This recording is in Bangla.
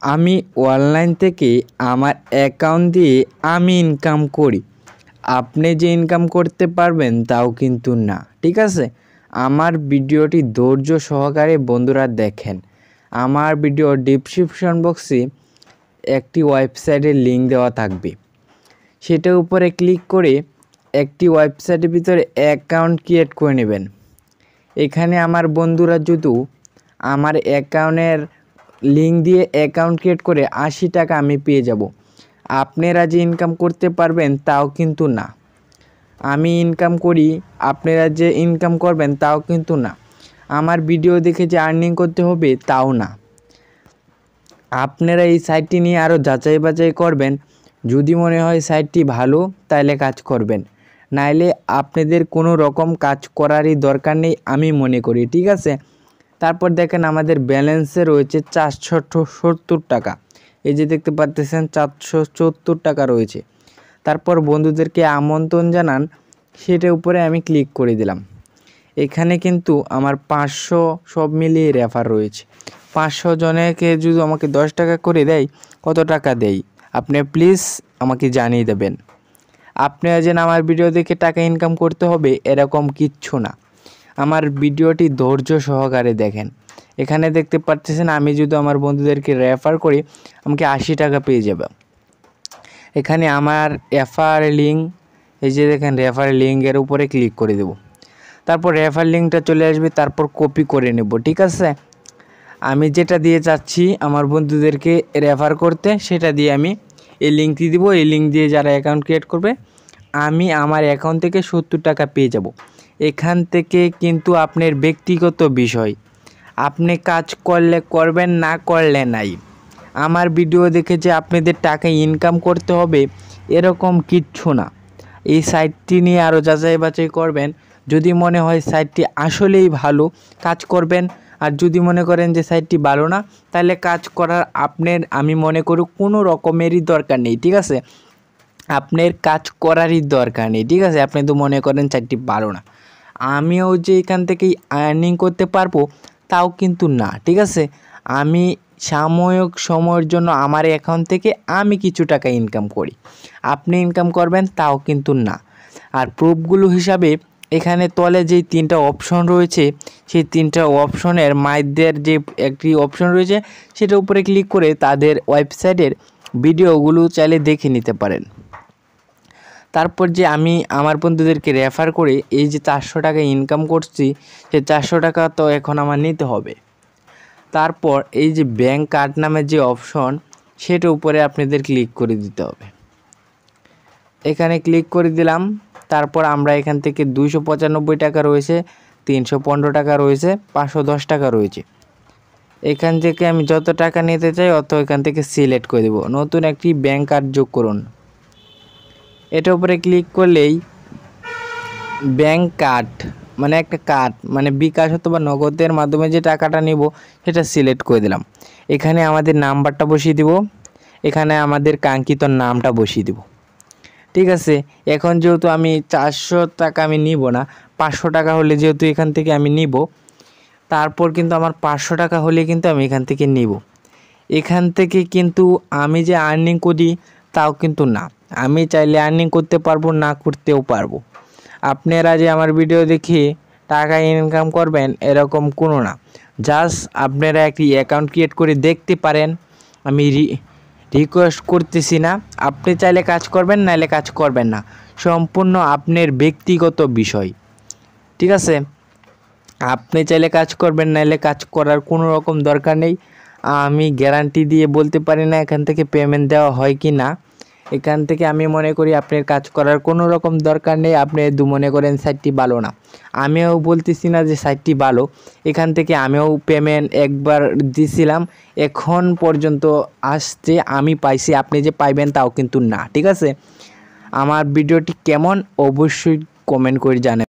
আমি অনলাইন থেকে আমার অ্যাকাউন্ট দিয়ে আমি ইনকাম করি। আপনি যে ইনকাম করতে পারবেন তাও কিন্তু না, ঠিক আছে। আমার ভিডিওটি ধৈর্য সহকারে বন্ধুরা দেখেন। আমার ভিডিও ডেসক্রিপশন বক্সে একটি ওয়েবসাইটের লিঙ্ক দেওয়া থাকবে, সেটার উপরে ক্লিক করে একটি ওয়েবসাইটের ভিতরে অ্যাকাউন্ট ক্রিয়েট করে নেবেন। এখানে আমার বন্ধুরা যদি আমার অ্যাকাউন্টের লিঙ্ক দিয়ে অ্যাকাউন্ট ক্রিয়েট করে 80 টাকা আমি পেয়ে যাব। আপনারা যে ইনকাম করতে পারবেন তাও কিন্তু না। আমি ইনকাম করি, আপনারা যে ইনকাম করবেন তাও কিন্তু না। আমার ভিডিও দেখে যে আর্নিং করতে হবে তাও না। আপনারা এই সাইটটি নিয়ে আরও যাচাই বাছাই করবেন। যদি মনে হয় সাইটটি ভালো তাহলে কাজ করবেন, নাইলে আপনাদের কোনো রকম কাজ করারই দরকার নেই আমি মনে করি, ঠিক আছে। তারপর দেখেন আমাদের ব্যালেন্সে রয়েছে 470 টাকা। এই যে দেখতে পাচ্ছেন 470 টাকা রয়েছে। তারপর বন্ধুদেরকে আমন্ত্রণ জানান, সেটার উপরে আমি ক্লিক করে দিলাম। এখানে কিন্তু আমার 500 সব মিলিয়ে রেফার রয়েছে। 500 জনেকে যদি আমাকে 10 টাকা করে দেয়, কত টাকা দেয় আপনি প্লিজ আমাকে জানিয়ে দেবেন। আপনারা যেন আমার ভিডিও দেখে টাকা ইনকাম করতে হবে এরকম কিচ্ছু না। আমার ভিডিওটি ধৈর্য সহকারে দেখেন। এখানে দেখতে পাচ্ছেন আমি যদি আমার বন্ধুদেরকে রেফার করি আমাকে 80 টাকা পেয়ে যাবে। এখানে আমার রেফার লিঙ্ক, এই যে দেখেন রেফার লিঙ্কের উপরে ক্লিক করে দেব। তারপর রেফার লিঙ্কটা চলে আসবে, তারপর কপি করে নেব, ঠিক আছে। আমি যেটা দিয়ে চাচ্ছি আমার বন্ধুদেরকে রেফার করতে, সেটা দিয়ে আমি এই লিঙ্কটি দিব। এই লিঙ্ক দিয়ে যারা অ্যাকাউন্ট ক্রিয়েট করবে আমি আমার অ্যাকাউন্ট থেকে 70 টাকা পেয়ে যাব। এখান থেকে কিন্তু আপনার ব্যক্তিগত বিষয়, আপনি কাজ করলে করবেন, না করলে নাই। আমার ভিডিও দেখে যে আপনাদের টাকা ইনকাম করতে হবে এরকম কিচ্ছু না। এই সাইটটি নিয়ে আরও যাচাই বাছাই করবেন। যদি মনে হয় সাইটটি আসলেই ভালো, কাজ করবেন। আর যদি মনে করেন যে সাইটটি ভালো না, তাহলে কাজ করার আপনার আমি মনে করি কোনো রকমেরই দরকার নেই, ঠিক আছে। আপনার কাজ করারই দরকার নেই, ঠিক আছে। আপনি তো মনে করেন সাইটটি ভালো না, আমিও যে এখান থেকেই আর্নিং করতে পারবো তাও কিন্তু না, ঠিক আছে। আমি সাময়িক সময়ের জন্য আমার অ্যাকাউন্ট থেকে আমি কিছু টাকা ইনকাম করি, আপনি ইনকাম করবেন তাও কিন্তু না। আর প্রুফগুলো হিসাবে এখানে তলে যেই 3টা অপশন রয়েছে, সেই 3টা অপশনের মাইদের যে একটি অপশন রয়েছে সেটার উপরে ক্লিক করে তাদের ওয়েবসাইটের ভিডিওগুলো চাইলে দেখে নিতে পারেন। তারপর যে আমি আমার বন্ধুদেরকে রেফার করে এই যে 400 টাকা ইনকাম করছি, সেই 400 টাকা তো এখন আমার নিতে হবে। তারপর এই যে ব্যাংক কার্ড নামের যে অপশন, সেটার উপরে আপনাদের ক্লিক করে দিতে হবে। এখানে ক্লিক করে দিলাম। তারপর আমরা এখান থেকে 295 টাকা রয়েছে, 315 টাকা রয়েছে, 510 টাকা রয়েছে। এখান থেকে আমি যত টাকা নিতে চাই অত এখান থেকে সিলেক্ট করে দেব। নতুন একটি ব্যাংক কার্ড যোগ করুন। এটার উপরে ক্লিক করলেই ব্যাংক কার্ড মানে একটা কার্ড, মানে বিকাশ অথবা নগদের মাধ্যমে যে টাকাটা নিব সেটা সিলেক্ট করে দিলাম। এখানে আমাদের নাম্বারটা বসিয়ে দিব, এখানে আমাদের কাঙ্ক্ষিত নামটা বসিয়ে দিব, ঠিক আছে। এখন যেহেতু আমি 400 টাকা আমি নিব না, 500 টাকা হলে যেহেতু এখান থেকে আমি নিব, তারপর কিন্তু আমার 500 টাকা হলে কিন্তু আমি এখান থেকে নিব। এখান থেকে কিন্তু আমি যে আর্নিং করি তাও কিন্তু না। আমি চাইলে আর্নিং করতে পারবো, না করতেও পারবো। আপনারা যে আমার ভিডিও দেখে টাকা ইনকাম করবেন এরকম কোনো না। জাস্ট আপনারা একটি অ্যাকাউন্ট ক্রিয়েট করে দেখতে পারেন। আমি রিকোয়েস্ট করতেছি না, আপনি চাইলে কাজ করবেন, নাইলে কাজ করবেন না, সম্পূর্ণ আপনার ব্যক্তিগত বিষয়, ঠিক আছে। আপনি চাইলে কাজ করবেন, নাইলে কাজ করার কোনো রকম দরকার নেই। আমি গ্যারান্টি দিয়ে বলতে পারি না এখান থেকে পেমেন্ট দেওয়া হয় কি না। এখান থেকে আমি মনে করি আপনার কাজ করার কোনো রকম দরকার নেই। আপনি মনে করেন সাইটটি ভালো না, আমিও বলতেছি না যে সাইটটি ভালো। এখান থেকে আমিও পেমেন্ট একবার দিয়েছিলাম, এখন পর্যন্ত আসছে আমি পাইছি, আপনি যে পাইবেন তাও কিন্তু না, ঠিক আছে। আমার ভিডিওটি কেমন অবশ্যই কমেন্ট করে জানাবেন।